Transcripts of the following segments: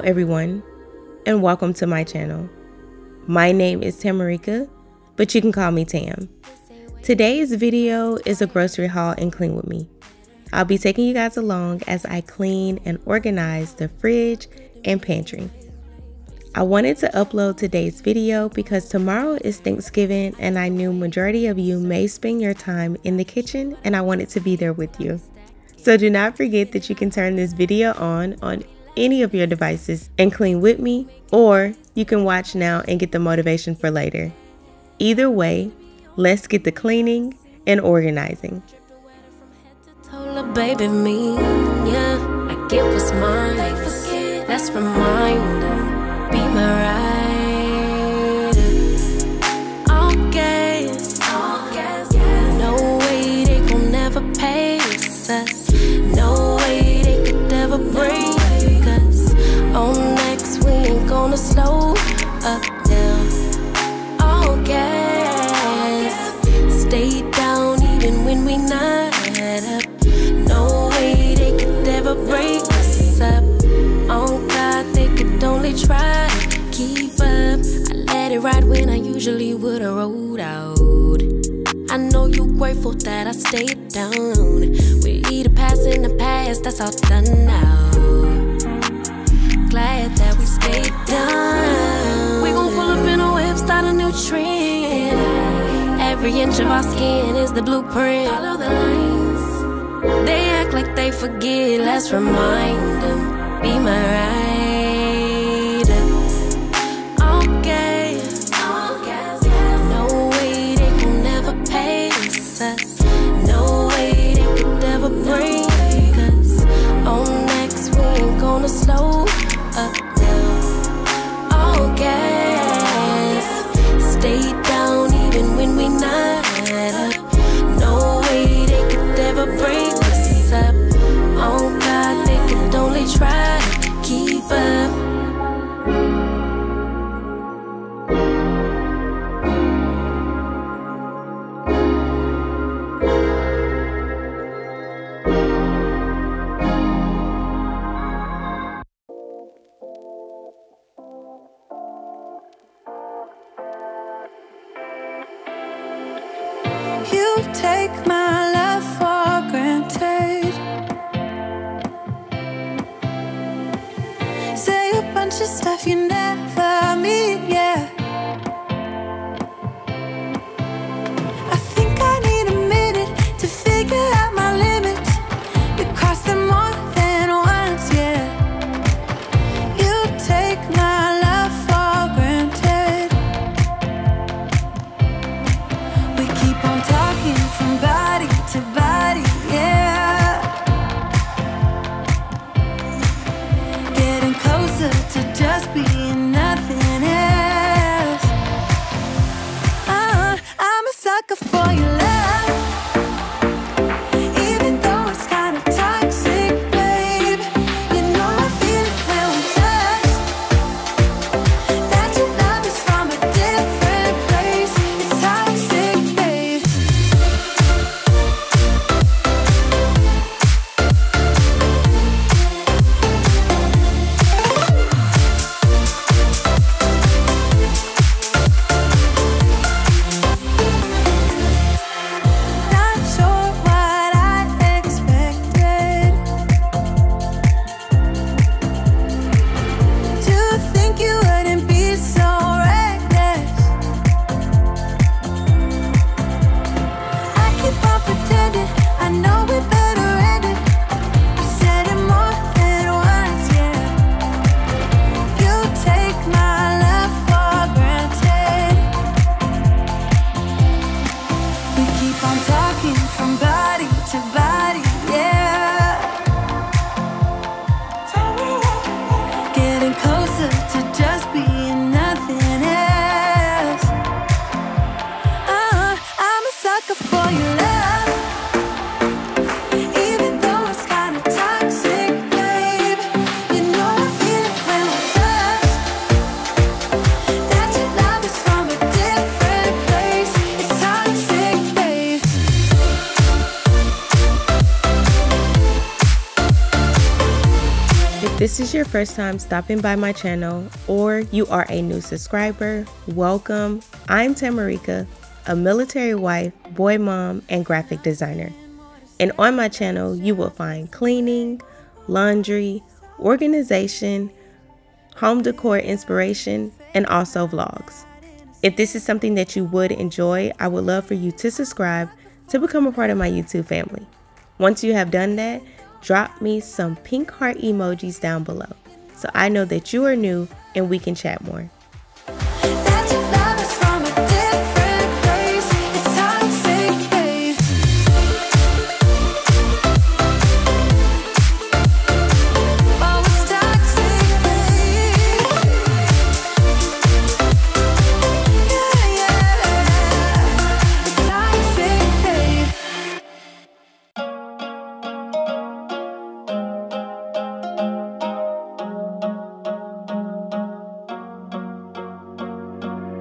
everyone, and welcome to my channel. My name is Tamarika, but you can call me Tam. Today's video is a grocery haul and clean with me. I'll be taking you guys along as I clean and organize the fridge and pantry. I wanted to upload today's video because tomorrow is Thanksgiving and I knew majority of you may spend your time in the kitchen and I wanted to be there with you. So do not forget that you can turn this video on any of your devices and clean with me, or you can watch now and get the motivation for later. Either way, let's get the cleaning and organizing. Baby, me, yeah, I get what's mine. Let's remind them, be my ride. All gas, no way they gon' never pace us. No way they could ever break us. On next, we ain't gonna slow up now. All gas, stay down even when we not up. No way they could ever break us up. On God, they could only try to keep up. I let it ride when I usually would've rolled out. I know you grateful that I stayed down. We either pass in the past, that's all done now. Glad that we stayed down. We gon' pull up in a whip, start a new trend. Every inch of our skin is the blueprint. Follow the lines. They act like they forget, let's remind them, be my ride. All gas, no way they gon' never pace us. No way they could ever break us. On next, we ain't gonna slow up now. All gas, stay down even when we not up. No way they could ever break us up. On God, they could only try to keep up. You take my love for granted. Say a bunch of stuff you never mean, yeah. I think I need a minute to figure out my limits. You cross them more than once, yeah. You take my love for granted. We keep on talking from body to body, yeah. Getting closer to just being nothing else. I'm a sucker for your love, even though it's kind of toxic, babe. You know I feel it when we touch. That your love is from a different place. It's toxic, babe. this is your first time stopping by my channel or you are a new subscriber, welcome. I'm Tamarika, a military wife, boy mom, and graphic designer. And on my channel, you will find cleaning, laundry, organization, home decor inspiration, and also vlogs. If this is something that you would enjoy, I would love for you to subscribe to become a part of my YouTube family. Once you have done that, drop me some pink heart emojis down below so I know that you are new and we can chat more.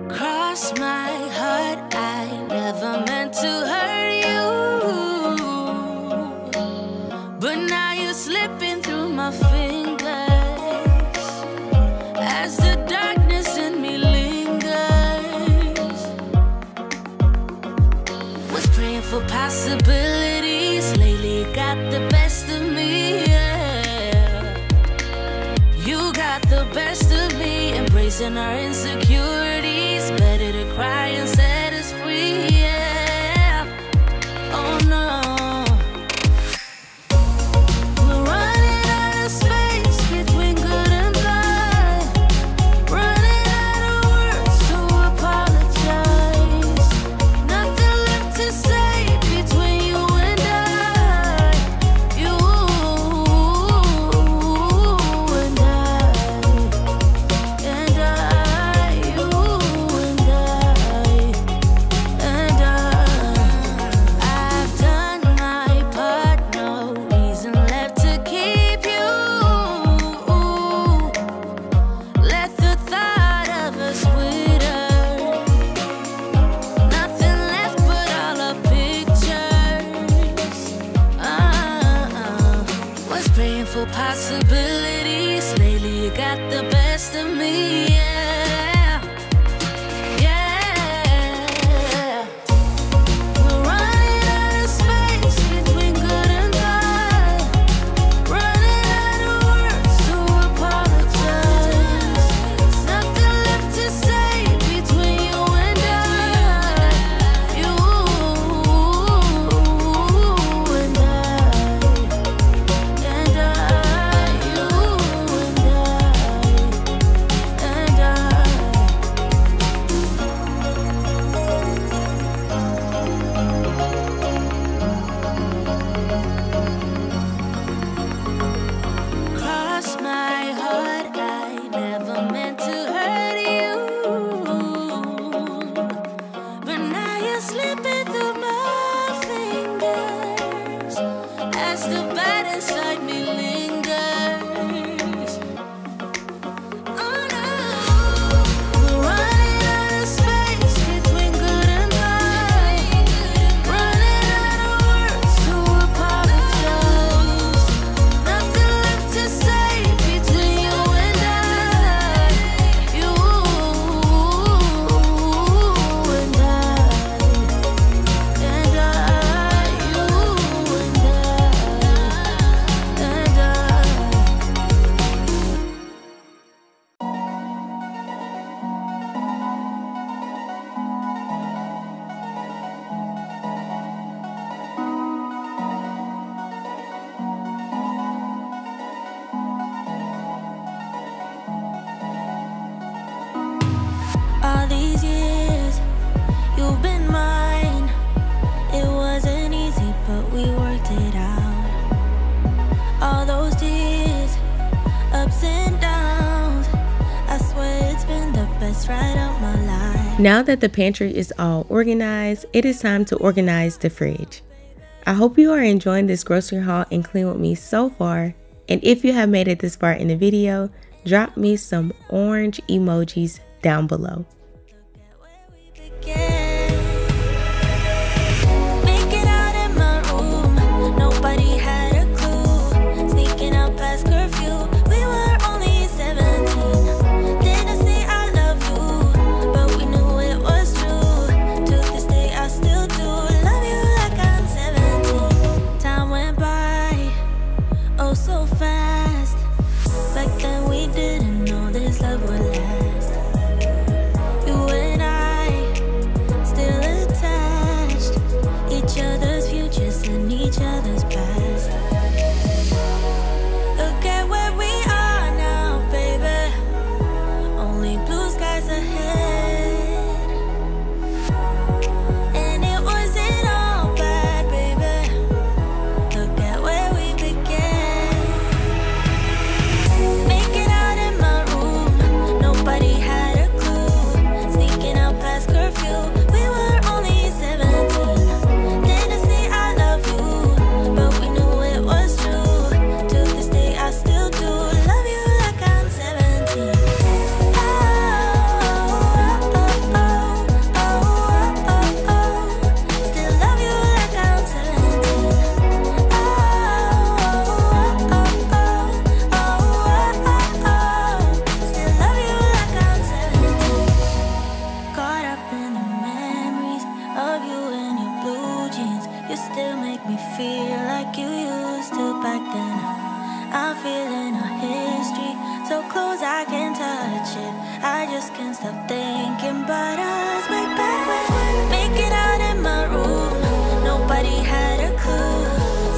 Cross my heart, I never meant to hurt you, but now you're slipping through my fingers as the darkness in me lingers. Was praying for possibilities, lately got the best of me, yeah. You got the best of me, embracing our insecurities. Better to cry and set us free, yeah. Oh no. We're running out of space between good and bad, running out of words to apologize. Nothing left to say between you and I, you and I've done my part, no reason left to keep you. Let the thought of us wither, nothing left but all our pictures. Was praying for possibilities, lately you got the best of me, yeah. Yeah. We're running out of space between good and bad, running out of words to apologize. Nothing left to say between you and I, you and cross my heart, I never meant to hurt you, but now you're slipping through my fingers as the bad inside me lingers. Oh no. We're running out of space between good and bad, running out of words to apologize. Nothing left to say between you and I, you and all these years you've been mine. It wasn't easy, but we worked it out. All those tears, ups and downs, I swear it's been the best ride of my life. Now that the pantry is all organized, it is time to organize the fridge. I hope you are enjoying this grocery haul and clean with me so far. And if you have made it this far in the video, drop me some orange emojis down below. Nobody had a clue. Sneaking out past curfew, we were can't stop thinking about us way back when. Making out in my room, nobody had a clue.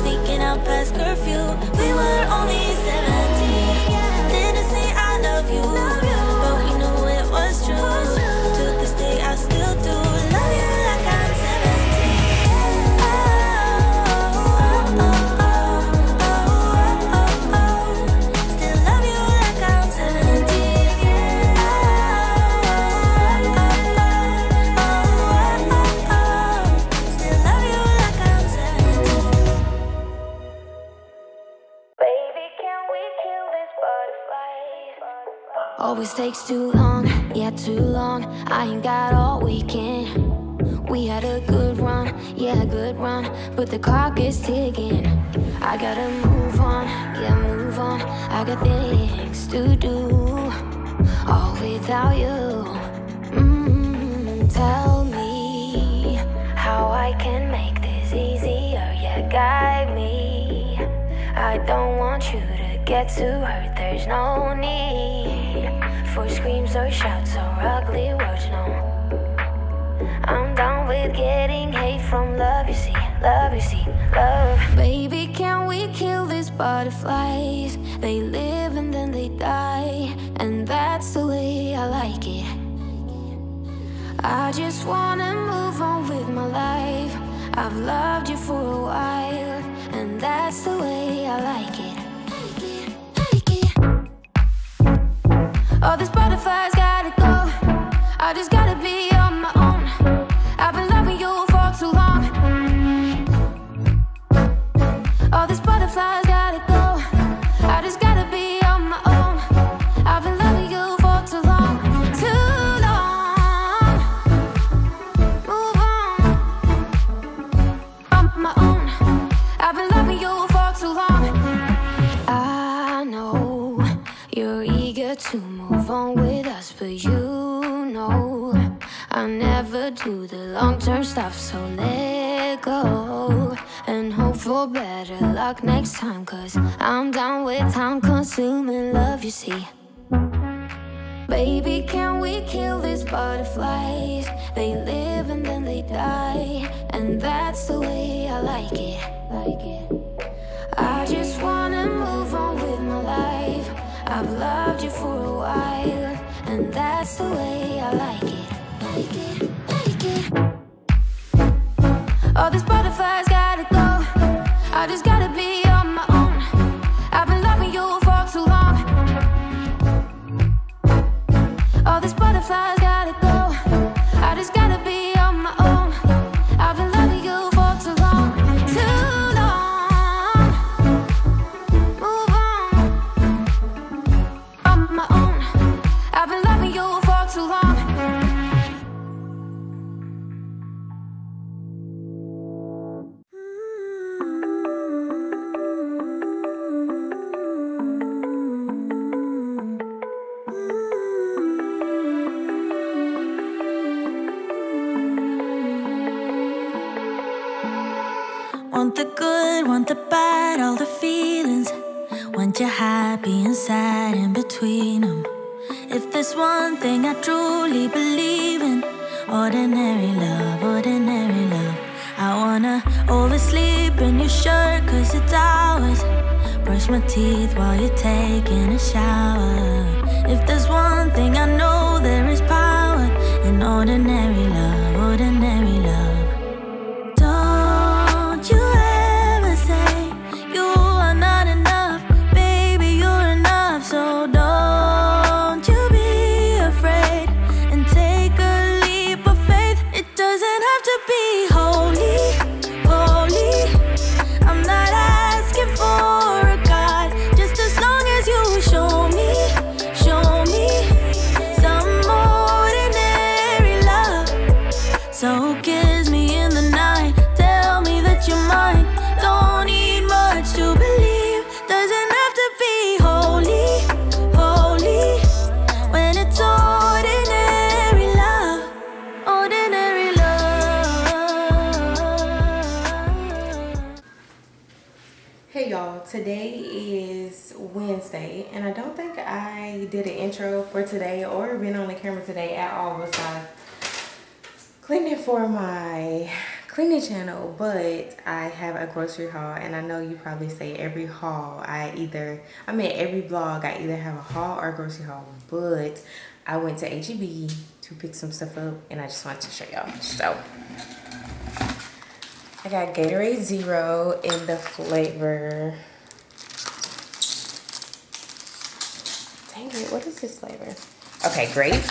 Sneaking out past curfew, we were only 17. Didn't say I love you, but we knew it was true. To this day I still do love you like I'm 17. Still love you like I'm 17. Still love you like I'm 17. Baby, can we kill this butterfly? Always takes too long, yeah, too long. I ain't got all weekend. We had a good run, yeah, good run, but the clock is ticking. I gotta move on, yeah, move on. I got things to do, all without you. Tell me how I can make this easier, yeah, guide me. I don't want you to get too hurt, there's no need for screams or shouts or ugly words, no. I'm done with getting hate from love, you see, love, you see, love. Baby, can we kill these butterflies? They live and then they die, and that's the way I like it. I just wanna move on with my life. I've loved you for a while, and that's the way I like it. All these butterflies gotta go. I just gotta be on my own. I've been loving you for too long. All these butterflies gotta go. I just gotta be on my own. I've been loving you for too long. Too long. Move on. On my own. I've been loving you for too long. I know you're eager to move on with us, but you know I never do the long-term stuff, so let go and hope for better luck next time, 'cause I'm done with time-consuming love, you see. Baby, can we kill these butterflies? They live and then they die, and that's the way I like it. I just wanna move on with my life. I've loved you for a while, and that's the way I like it. All these butterflies gotta go. I just gotta be on my own. I've been loving you for too long. All these butterflies gotta go. I just gotta be on my own. I've been loving you for too long. Too long. Move on. On my own. I've been loving you for too long. Want the good, want the bad, all the feelings. Want you happy and sad in between them. If there's one thing I truly believe in, ordinary love, ordinary love. I wanna oversleep in your shirt 'cause it's ours. Brush my teeth while you're taking a shower. If there's one thing I know, there is power in ordinary love, ordinary love. Don't you ever say you are not enough, baby, you're enough. So don't you be afraid and take a leap of faith. It doesn't have to be holy, holy. I'm not asking for a God, just as long as you show me don't think I did an intro for today or been on the camera today at all besides cleaning for my cleaning channel, but I have a grocery haul, and I know you probably say every haul every vlog I either have a haul or a grocery haul, but I went to H-E-B to pick some stuff up and I just wanted to show y'all. So I got Gatorade Zero in the flavor, dang it, what is this flavor? Okay, grape.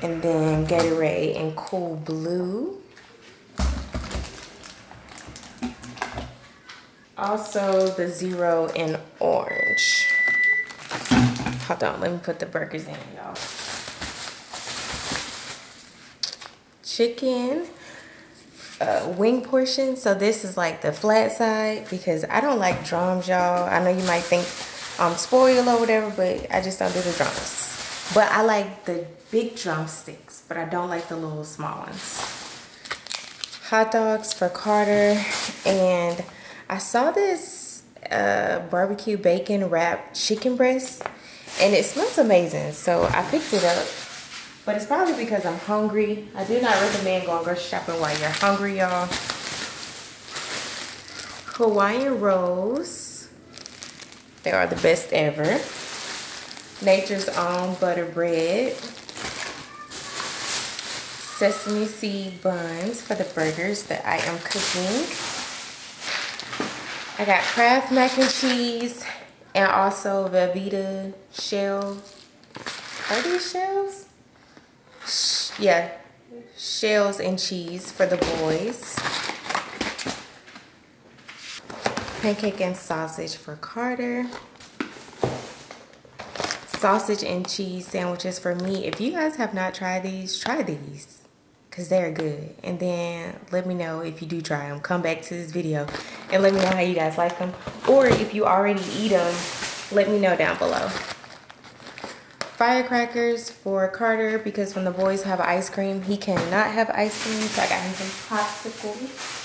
And then Gatorade in Cool Blue. Also the Zero in Orange. Hold on, let me put the burgers in, y'all. Chicken wing portion. So this is like the flat side because I don't like drums, y'all. I know you might think I'm spoiled or whatever, but I just don't do the drums. But I like the big drumsticks, but I don't like the little small ones. Hot dogs for Carter, and I saw this barbecue bacon wrapped chicken breast, and it smells amazing, so I picked it up. But it's probably because I'm hungry. I do not recommend going grocery shopping while you're hungry, y'all. Hawaiian rolls. They are the best ever. Nature's Own butter bread. Sesame seed buns for the burgers that I am cooking. I got Kraft mac and cheese and also Velveeta shell. Are these shells? Yeah, shells and cheese for the boys. Pancake and sausage for Carter. Sausage and cheese sandwiches for me. If you guys have not tried these, try these because they're good. And then let me know if you do try them. Come back to this video and let me know how you guys like them. Or if you already eat them, let me know down below. Firecrackers for Carter because when the boys have ice cream, he cannot have ice cream. So I got him some popsicles.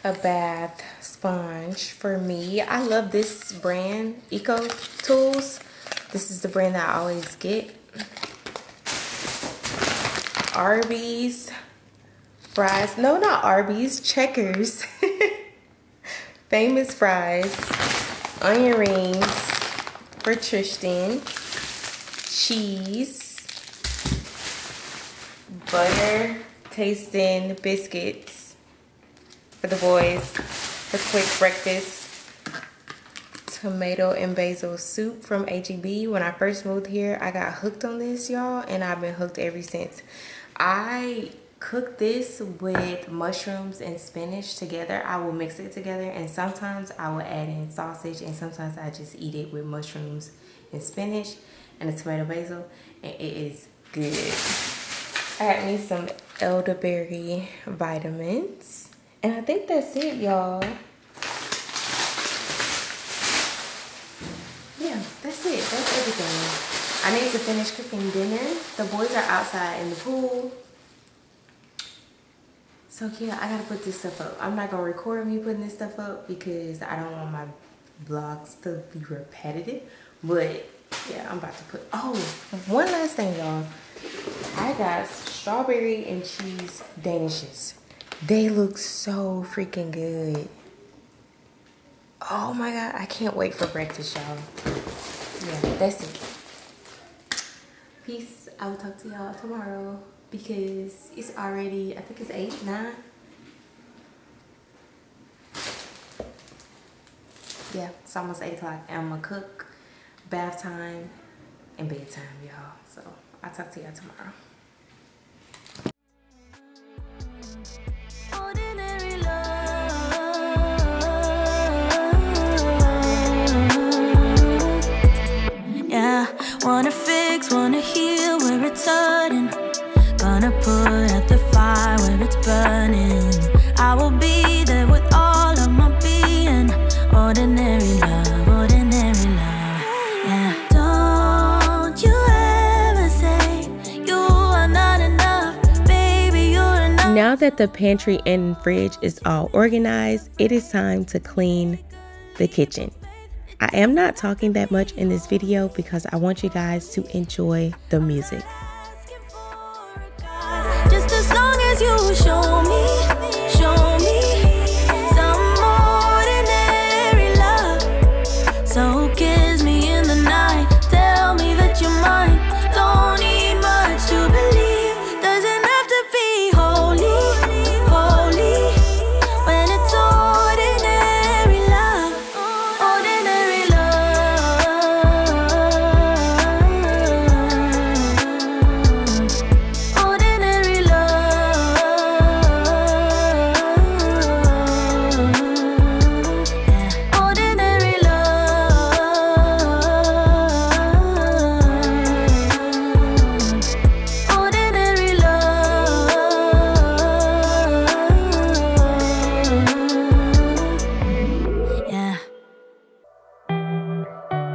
A bath sponge for me. I love this brand, Eco Tools. This is the brand that I always get. Arby's fries. No, not Arby's. Checkers. Famous fries. Onion rings for Tristan. Cheese. Butter tasting biscuits for the boys for quick breakfast. Tomato and basil soup from H-E-B. When I first moved here, I got hooked on this, y'all, and I've been hooked ever since. I cook this with mushrooms and spinach together. I will mix it together, and sometimes I will add in sausage, and sometimes I just eat it with mushrooms and spinach and a tomato basil, and it is good. I got me some elderberry vitamins. And I think that's it, y'all. Yeah, that's it. That's everything. I need to finish cooking dinner. The boys are outside in the pool. So yeah, I gotta put this stuff up. I'm not gonna record me putting this stuff up because I don't want my vlogs to be repetitive. But yeah, I'm about to put, oh, one last thing, y'all. I got strawberry and cheese danishes. They look so freaking good. Oh my God, I can't wait for breakfast, y'all. Yeah, that's it. Peace. I will talk to y'all tomorrow because it's already, I think it's 8, 9. Yeah, it's almost 8 o'clock. And I'm gonna cook, bath time, and bedtime, y'all. So I'll talk to y'all tomorrow. Wanna fix, wanna heal where it's hurting. Gonna put out the fire where it's burning. I will be there with all of my being. Ordinary love, ordinary love. Yeah. Don't you ever say you that the pantry and fridge is all organized, it is time to clean the kitchen. I am not talking that much in this video because I want you guys to enjoy the music. Just as long as you show me some ordinary love. So kiss me in the night, tell me that you're mine. Don't need much to believe, doesn't have to be holy when it's ordinary love. Ordinary love. Ordinary love. Ordinary love. Ordinary love. Yeah.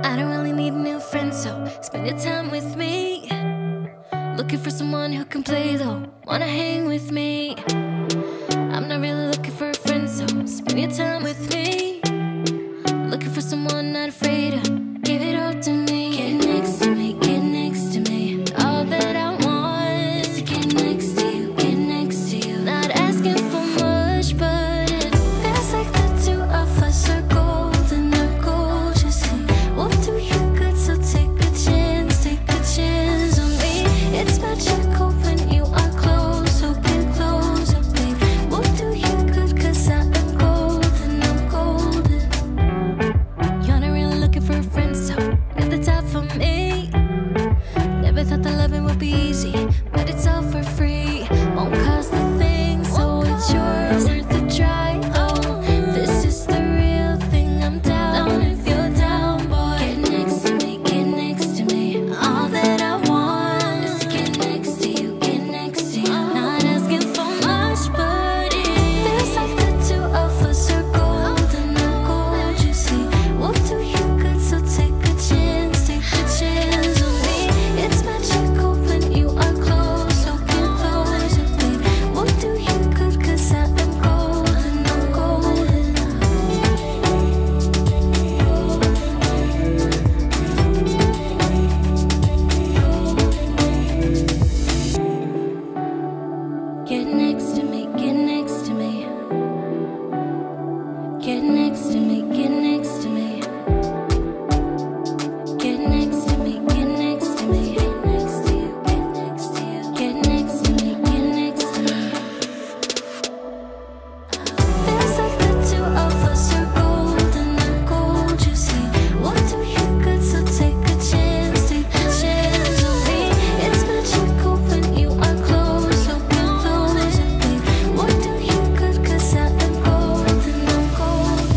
I don't really need a new friend, so spend your time with me. Looking for someone who can play though, wanna hang with me. I'm not really looking for a friend, so spend your time with me. Looking for someone not afraid to give it all to me. Get next to me, get next to me. All that I want is to get next to you, get next to you. Not asking for much, but it feels like the two of us are golden or gold. You see, we'll do you good, so take a chance on me. It's magical when you are close, so get closer, babe. We'll do you good, cause I am golden, I'm golden. You're not really looking for a friend, so at the top for me. Never thought that loving would be easy, but it's all for free. Won't cost a thing, so it's yours, worth a try. Oh, this is the real thing, I'm down if you're down, boy. Get next to me, get next to me. All that I want is to get next to you, get next to you. Not asking for much, but it feels like the two of us are golden or gold. You see, we'll do you good, so take a chance on me. It's magical when you are close, so get closer, babe. We'll do you good, cause I am golden, I'm golden. Get next to me, get next to me. Get next to me, get next to me. Get next to me, get next to me. Get next to you, get next to you. Get next to me, get next to me. Feels like the two of us are golden or gold, you see. We'll do you good, so take a chance on me. It's magical when you are close, so get closer, babe. We'll do you good, cause I am golden, I'm golden.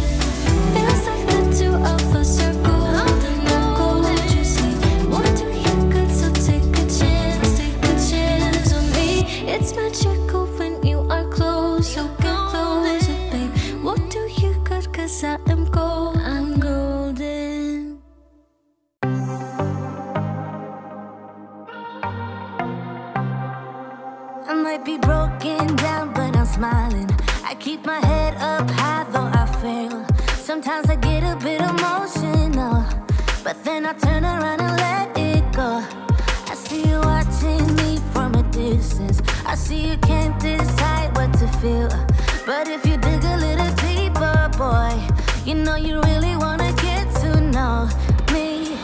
Feels like the two of us are golden or gold, you see. We'll do you good, so take a chance on me. It's magical when you are close, so get closer, babe. We'll do you good, cause I am gold, I'm golden. I might be broken down, but I'm smiling. I keep my head up high, though I fail. Sometimes I get a bit emotional, but then I turn around and let it go. I see you watching me from a distance. I see you can't decide what to feel, but if you dig a little deeper, boy, you know you really wanna get to know me.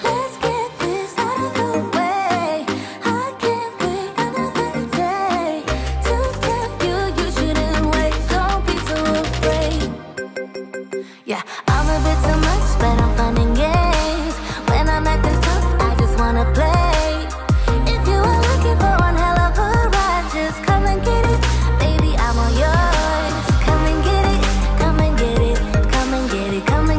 Let's get this out of the way. I can't wait another day to tell you you shouldn't wait. Don't be so afraid. Yeah, I'm a bit too much, but I'm fun and games. When I'm acting tough, I just wanna play. If you are looking for one hell of a ride, just come and get it. Baby, I'm all yours. Come and get it, come and get it, come and get it, come and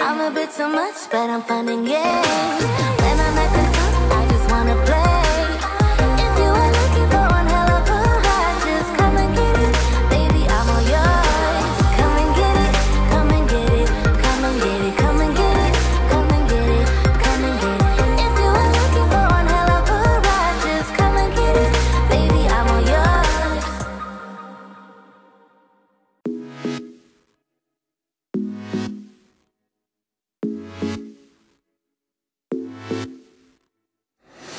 I'm a bit too much, but I'm fun and games. When I'm at the top, I just wanna play. If you are looking for one hell of a ride, just come and get it. Baby, I'm all yours. Come and get it, come and get it, come and get it, come and get it, come and get it, come and get it. If you are looking for one hell of a ride, just come and get it. Baby, I'm all yours.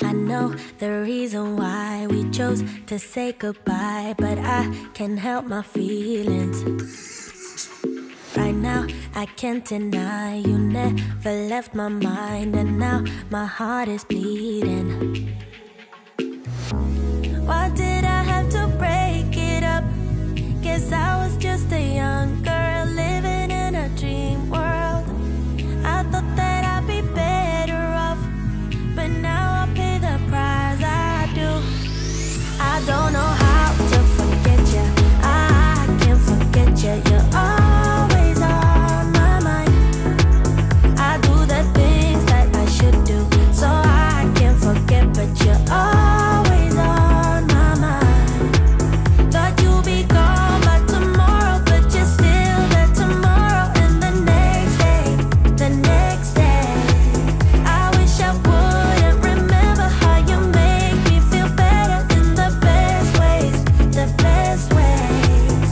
I know the reason why we chose to say goodbye, but I can't help my feelings. Right now, I can't deny you never left my mind, and now my heart is bleeding. Why did I have to break it up? Guess I was just a young girl living in a dream world. I thought that I'd be better off, but now I pay the price. I do. I don't know how to forget you. I can't forget you. You're always on my mind. I do the things that I should do, so I can't forget, but you're always on my mind. Thought you'd be gone by tomorrow, but you're still there tomorrow, and the next day, the next day. I wish I wouldn't remember how you make me feel better in the best ways, the best ways.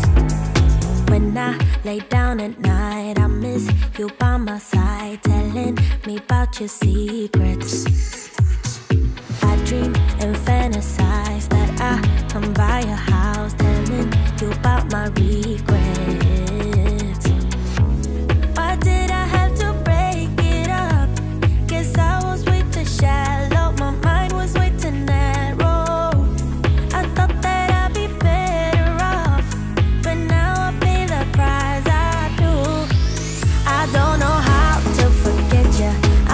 When I lay down at night, I miss you by my side, telling me about your secrets. I dream and fantasize that I come by your house, telling you about my regrets. Why did I have to break it up? Guess I was way too shallow, my mind was way too narrow. I thought that I'd be better off, but now I pay the price. I do. I don't know how to forget you. I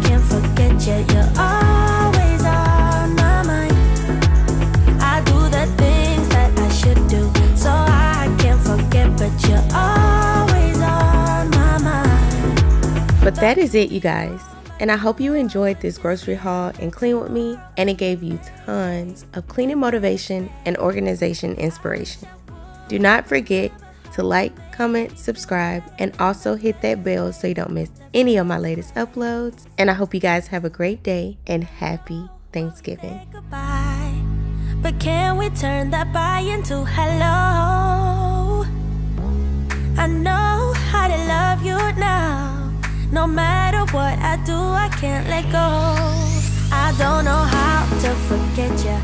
can't forget you. You're always on my mind. I do the things that I should do, so I can't forget, but you're always on my mind. But that is it, you guys. And I hope you enjoyed this grocery haul and clean with me, and it gave you tons of cleaning motivation and organization inspiration. Do not forget to like, comment, subscribe, and also hit that bell so you don't miss any of my latest uploads. And I hope you guys have a great day and happy Thanksgiving. Goodbye, but can we turn that bye into hello? I know how to love you now. No matter what I do, I can't let go. I don't know how to forget you.